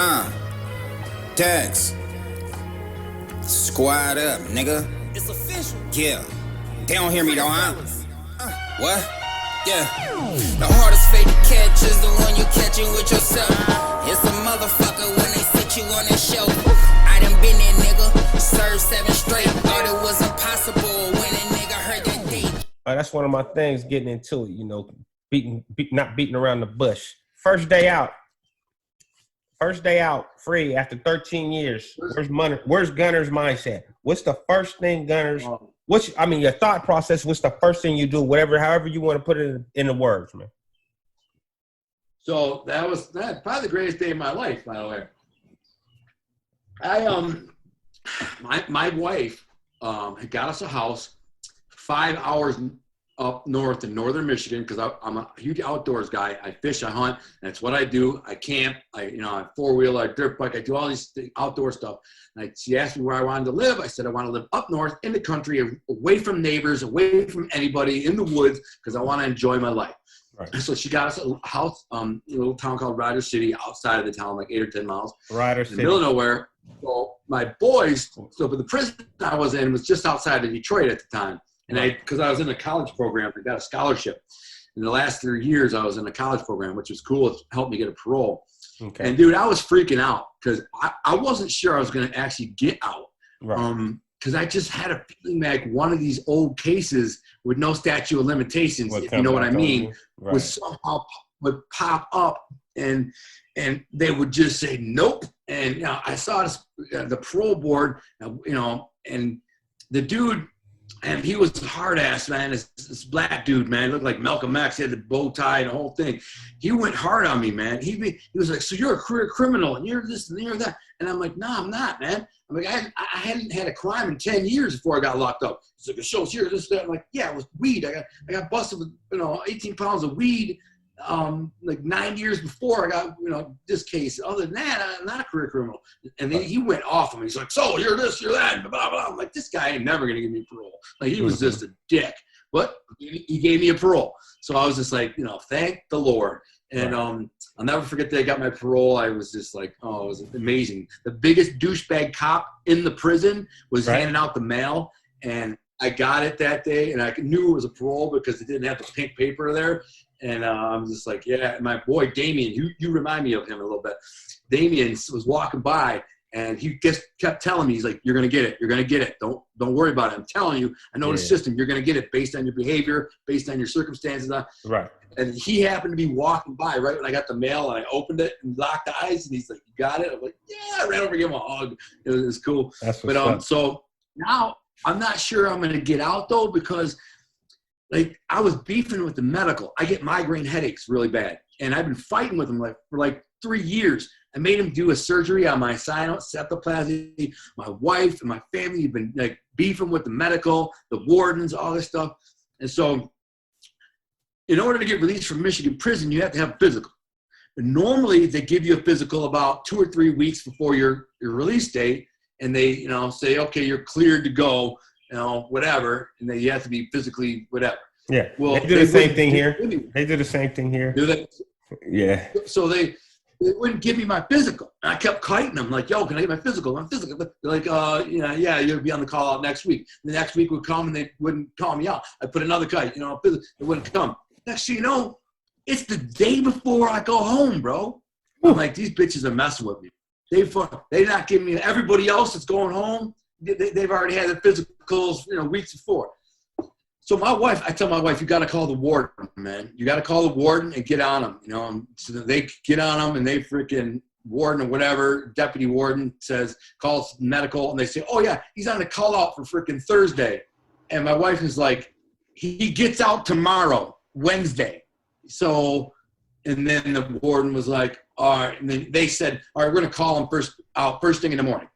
Uh, Tags. Squad up, nigga. It's official. Yeah. They don't hear me though, huh? What? Yeah. The hardest fate to catch is the one you catching with yourself. It's a motherfucker when they sit you on that show. I done been there, nigga. Served 7 straight. Thought it was impossible when a nigga heard that date. That's one of my things, getting into it, not beating around the bush. First day out, free after 13 years. Where's Gunner's mindset? What's the first thing Gunner's, your thought process, what's the first thing you do, however you want to put it in the words, man? So that's probably the greatest day of my life, by the way. My wife had got us a house 5 hours up north in northern Michigan, because I'm a huge outdoors guy. I fish, I hunt. That's what I do. I camp. I four-wheeler, I dirt bike. I do all these outdoor stuff. And she asked me where I wanted to live. I said I want to live up north in the country, away from neighbors, away from anybody, in the woods, because I want to enjoy my life. Right. So she got us a house, a little town called Ryder City, outside of the town, like 8 or 10 miles. Ryder City. In the middle of nowhere. So my boys, but the prison I was in was just outside of Detroit at the time. And because I was in a college program, I got a scholarship. In the last 3 years, I was in a college program, which was cool. It helped me get a parole. Okay. And, dude, I was freaking out because I wasn't sure I was going to actually get out. Right. Because I just had a feeling like one of these old cases with no statute of limitations, if you know what I mean, right, was somehow would pop up and they would just say, nope. And, I saw this, the parole board, and the dude, and he was a hard ass, man. This black dude, man, looked like Malcolm X. He had the bow tie and the whole thing. He went hard on me, man. He was like, so you're a career criminal and you're this and you're that. And I'm like, nah, I'm not, man. I'm like, I hadn't had a crime in 10 years before I got locked up. He's like, it shows here, this, that. I'm like, yeah, it was weed. I got busted with 18 pounds of weed. Like 9 years before I got, this case. Other than that, I'm not a career criminal. And then he went off on me. He's like, so you're this, you're that, blah, blah, blah. I'm like, this guy ain't never going to give me parole. Like, he was just a dick. But he gave me a parole. So I was just like, thank the Lord. And I'll never forget that I got my parole. I was just like, oh, it was amazing. The biggest douchebag cop in the prison was handing out the mail. And I got it that day. And I knew it was a parole because it didn't have the pink paper there. And I'm just like, yeah. And my boy, Damien, you remind me of him a little bit. Damien was walking by, and he just kept telling me, he's like, you're going to get it. You're going to get it. Don't worry about it. I'm telling you, I know the system. You're going to get it based on your behavior, based on your circumstances. Right. And he happened to be walking by right when I got the mail, and I opened it and locked eyes, and he's like, you got it? I'm like, yeah. I ran over to give him a hug. It was cool. But so now I'm not sure I'm going to get out, though, because – like, I was beefing with the medical. I get migraine headaches really bad. And I've been fighting with them for 3 years. I made him do a surgery on my septoplasty. My wife and my family have been beefing with the medical, the wardens, all this stuff. And so in order to get released from Michigan prison, you have to have a physical. But normally they give you a physical about 2 or 3 weeks before your release date. And they, say, okay, you're cleared to go. Whatever, and then you have to be physically whatever. Yeah, well, they do the same thing here. They do the same thing here. Do they? Yeah. So they wouldn't give me my physical. And I kept kiting them, like, yo, can I get my physical? My physical. They're like, yeah, you'll be on the call out next week. The next week would come, and they wouldn't call me out. I put another kite, physical. They wouldn't come. Next thing you know, it's the day before I go home, bro. I'm like, these bitches are messing with me. They're not giving me. Everybody else that's going home, they've already had their physicals, weeks before. So I tell my wife, you got to call the warden, man. You got to call the warden and get on them, so that they get on them, and they freaking warden or whatever, deputy warden says, calls medical, and they say, oh yeah, he's on the call out for freaking Thursday. And my wife is like, he gets out tomorrow, Wednesday. So, and then the warden was like, all right. And then they said, all right, we're going to call him first thing in the morning.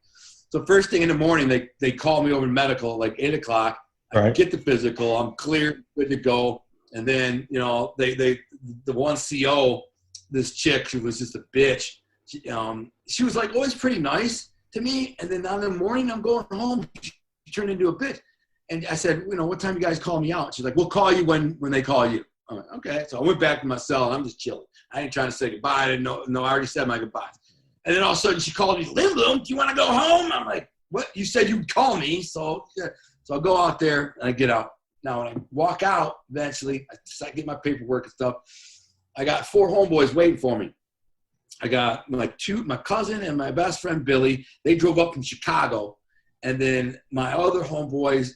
So first thing in the morning, they call me over to medical at like 8 o'clock. I get the physical. I'm clear, good to go. And then, the one CO, this chick who was just a bitch, she was like always pretty nice to me. And then on the morning I'm going home, she turned into a bitch. And I said, what time you guys call me out? She's like, we'll call you when they call you. I'm like, okay. So I went back to my cell, and I'm just chilling. I ain't trying to say goodbye. I didn't know. No, I already said my goodbyes. And then all of a sudden she called me, Lindblom, do you want to go home? I'm like, what? You said you'd call me. So, yeah. So I go out there and I get out. Now, when I walk out, eventually, I get my paperwork and stuff. I got 4 homeboys waiting for me. I got my cousin and my best friend, Billy. They drove up from Chicago. And then my other homeboys,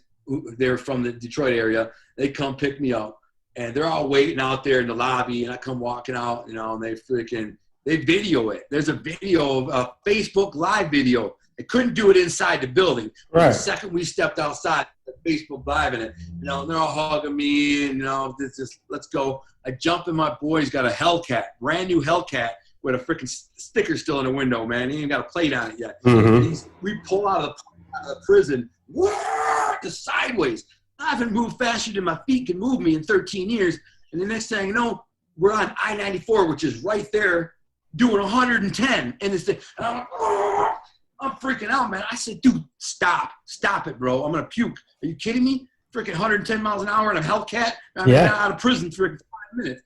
they're from the Detroit area, they come pick me up. And they're all waiting out there in the lobby. And I come walking out, and they video it. There's a video, a Facebook Live video. I couldn't do it inside the building. Right. The second we stepped outside, Facebook Live in it, and they're all hugging me, and let's go. I jump in, my boy's got a Hellcat, brand new Hellcat with a freaking sticker still in the window, man. He ain't got a plate on it yet. Mm-hmm. We pull out of the prison, just sideways. I haven't moved faster than my feet can move me in 13 years. And the next thing you know, we're on I-94, which is right there, doing 110. And this thing, and I'm like, I'm freaking out, man. I said, dude, stop it, bro. I'm going to puke. Are you kidding me? Freaking 110 miles an hour in a Hellcat? I'm out of prison for 5 minutes.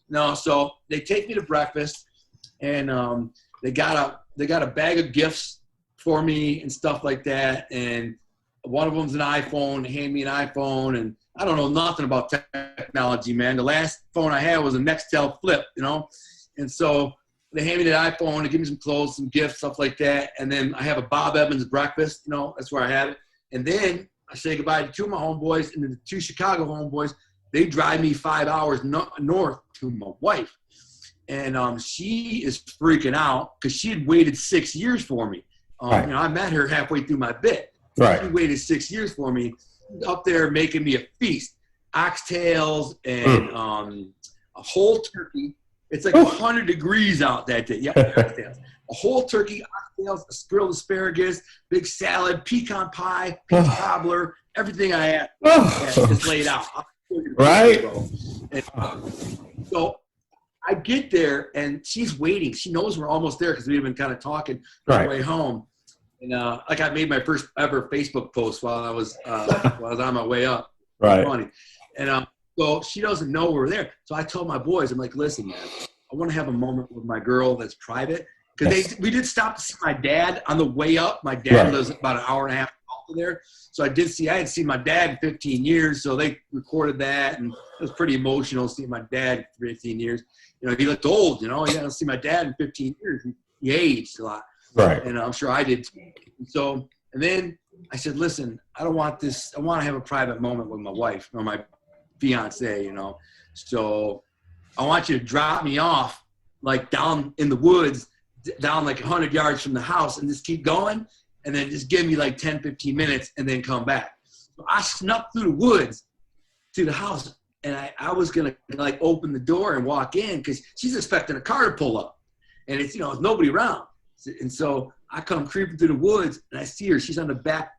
No, so they take me to breakfast, and they got a bag of gifts for me and stuff like that. And one of them's an iPhone. They hand me an iPhone, and I don't know nothing about technology, man. The last phone I had was a Nextel Flip, And so they hand me the iPhone, they give me some clothes, some gifts, stuff like that. And then I have a Bob Evans breakfast, that's where I have it. And then I say goodbye to 2 of my homeboys, and the 2 Chicago homeboys, they drive me 5 hours north to my wife. And she is freaking out because she had waited 6 years for me. Right. I met her halfway through my bit. Right. She waited 6 years for me, up there making me a feast. Oxtails and a whole turkey. It's like 100 degrees out that day. Yeah, oxtails. A whole turkey, oxtails, grilled asparagus, big salad, pecan pie, peach cobbler, everything I had is laid out. Right. And, so I get there, and she's waiting. She knows we're almost there because we've been kind of talking on the way home. And I made my first ever Facebook post while I was on my way up. Right. Funny. And so she doesn't know we're there. So I told my boys, I'm like, listen, man, I want to have a moment with my girl that's private. Because we did stop to see my dad on the way up. My dad lives about an hour and a half off of there. So I had seen my dad in 15 years. So they recorded that. And it was pretty emotional seeing my dad for 15 years. He looked old, You don't see my dad in 15 years. He aged a lot. Right. And I'm sure I did too. So, and then I said, listen, I don't want this. I want to have a private moment with my wife or my fiance, So I want you to drop me off like down in the woods, down like 100 yards from the house, and just keep going. And then just give me like 10, 15 minutes and then come back. So I snuck through the woods to the house, and I was going to open the door and walk in because she's expecting a car to pull up. And it's, there's nobody around. And so I come creeping through the woods, and I see her. She's on the back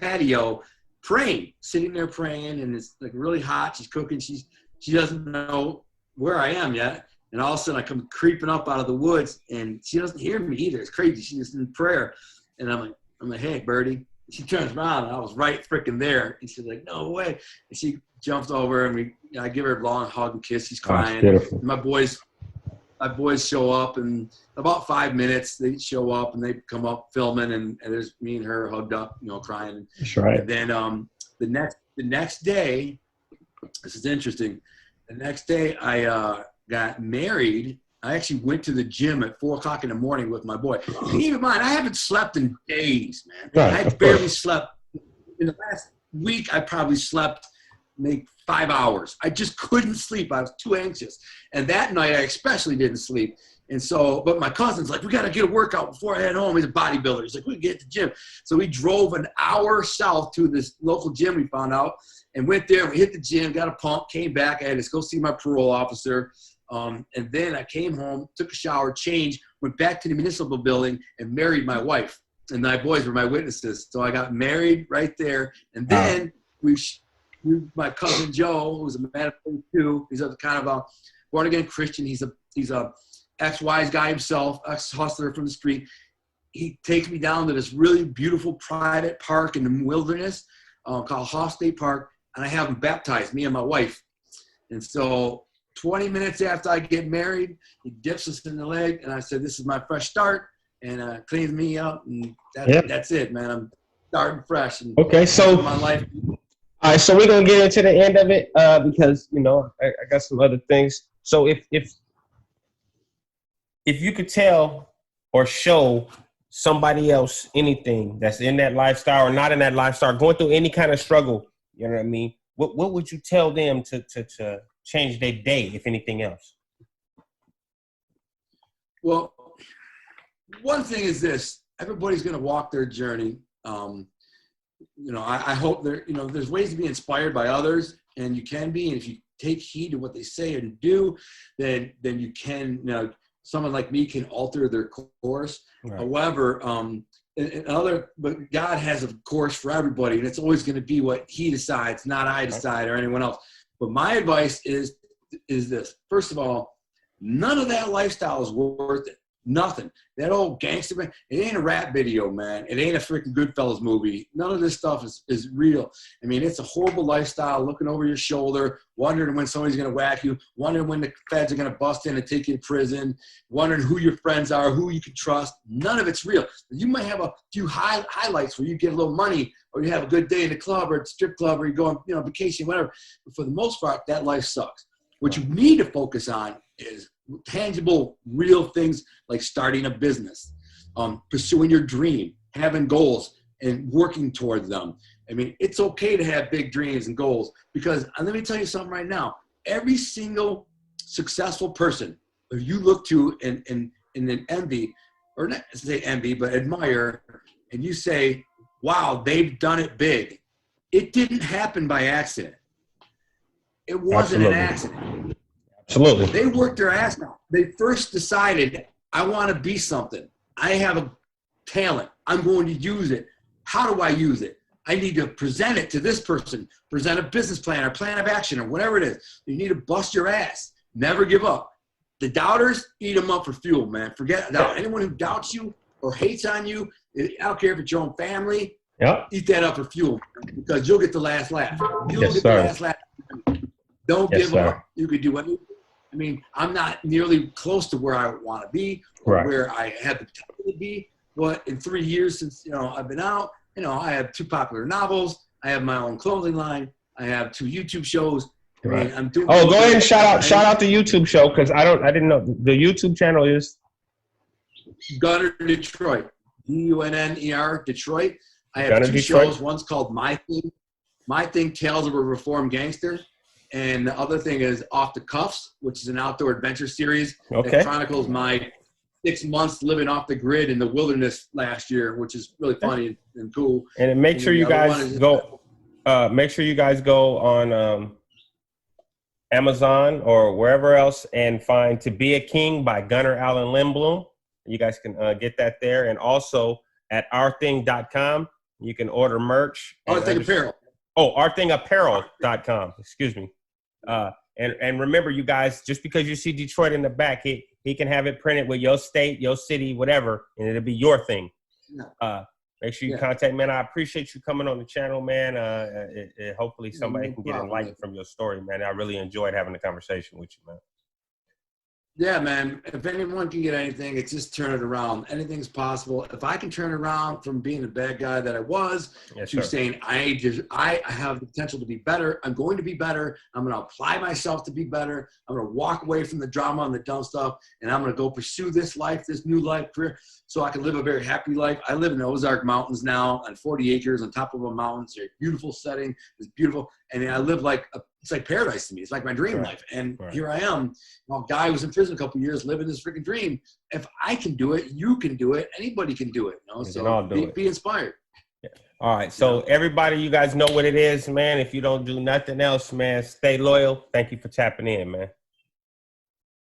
patio praying, sitting there praying, and it's like really hot. She's cooking. She doesn't know where I am yet. And all of a sudden I come creeping up out of the woods, and she doesn't hear me either. It's crazy. She's just in prayer. And I'm like, hey, Birdie. She turns around, and I was right freaking there. And she's like, no way. And she jumps over, and I give her a long hug and kiss. She's crying. And my boys show up, and about 5 minutes they show up, and they come up filming, and there's me and her hugged up, crying. That's right. And then the next day, this is interesting. The next day I got married. I actually went to the gym at 4 o'clock in the morning with my boy. Keep in mind, I haven't slept in days, man. Right, I barely slept. In the last week, I probably slept maybe 5 hours. I just couldn't sleep. I was too anxious. And that night, I especially didn't sleep. And so, but my cousin's like, we got to get a workout before I head home. He's a bodybuilder. He's like, we can get to the gym. So we drove an hour south to this local gym we found out and went there. We hit the gym, got a pump, came back. I had to go see my parole officer. And then I came home, took a shower, changed, went back to the municipal building and married my wife. And my boys were my witnesses. So I got married right there. And then my cousin Joe, who's a man of 22, he's a kind of a born-again Christian. He's a ex-wise guy himself, ex-hustler from the street. He takes me down to this really beautiful private park in the wilderness called Hoff State Park, and I have him baptized, me and my wife. And so 20 minutes after I get married, he dips us in the leg, and I said, this is my fresh start. and cleans me up, and that's it, man. I'm starting fresh. And okay, so my life. All right, so we're gonna get into the end of it because I got some other things. So if you could tell or show somebody else anything that's in that lifestyle or not in that lifestyle, going through any kind of struggle, you know what I mean? What would you tell them to change their day, if anything else? Well, one thing is this: everybody's going to walk their journey. I hope there's ways to be inspired by others, and you can be. And if you take heed to what they say and do, then you can. Someone like me can alter their course. Right. However, but God has a course for everybody, and it's always going to be what He decides, not I decide or anyone else. But my advice is this: first of all, none of that lifestyle is worth it. Nothing. That old gangster, man, it ain't a rap video, man. It ain't a freaking Goodfellas movie. None of this stuff is real. I mean, it's a horrible lifestyle, looking over your shoulder, wondering when somebody's going to whack you, wondering when the feds are going to bust in and take you to prison, wondering who your friends are, who you can trust. None of it's real. You might have a few highlights where you get a little money, or you have a good day in the club or at the strip club, or you go on vacation, whatever. But for the most part, that life sucks. What you need to focus on is tangible, real things like starting a business, pursuing your dream, having goals, and working towards them. I mean, it's okay to have big dreams and goals, because let me tell you something right now. Every single successful person who you look to and envy, or not say envy, but admire, and you say, wow, they've done it big. It didn't happen by accident. It wasn't an accident. Absolutely. They worked their ass off. They first decided, I want to be something. I have a talent. I'm going to use it. How do I use it? I need to present it to this person, present a business plan or plan of action or whatever it is. You need to bust your ass. Never give up. The doubters, eat them up for fuel, man. Forget doubt. Anyone who doubts you or hates on you, I don't care if it's your own family, eat that up for fuel, because you'll get the last laugh. You'll get the last laugh. Don't give up. You could do anything. I mean, I'm not nearly close to where I want to be, or where I have the potential to be. But in 3 years since I've been out, I have 2 popular novels. I have my own clothing line. I have 2 YouTube shows. I mean, I'm doing. Oh, go ahead and shout out the YouTube show, because I didn't know the YouTube channel is Gunner Detroit. Gunner Detroit. I have Gunner 2 Detroit. shows. One's called My Thing. My Thing: Tales of a Reformed Gangster. And the other thing is Off the Cuffs, which is an outdoor adventure series that chronicles my 6 months living off the grid in the wilderness last year, which is really funny and cool. And make sure you guys go. Make sure you guys go on Amazon or wherever else and find "To Be a King" by Gunnar Allen Lindblom. You guys can get that there, and also at ourthing.com you can order merch. Ourthing Apparel. Oh, ourthingapparel.com. Excuse me. And remember, you guys, just because you see Detroit in the back, he can have it printed with your state, your city, whatever, and it'll be your thing. Make sure you contact me, man. I appreciate you coming on the channel, man. Hopefully somebody can get enlightened from your story, man. I really enjoyed having the conversation with you, man. Yeah, man. If anyone can get anything, it's just turn it around. Anything's possible. If I can turn around from being the bad guy that I was to saying I have the potential to be better. I'm going to be better. I'm going to apply myself to be better. I'm going to walk away from the drama and the dumb stuff, and I'm going to go pursue this life, this new life career, so I can live a very happy life. I live in the Ozark Mountains now on 40 acres on top of a mountain. It's a beautiful setting. It's beautiful. And I live it's like paradise to me. It's like my dream life. And here I am, a guy who was in prison a couple of years living this freaking dream. If I can do it, you can do it. Anybody can do it. So be inspired. Yeah. All right. So everybody, you guys know what it is, man. If you don't do nothing else, man, stay loyal. Thank you for tapping in, man.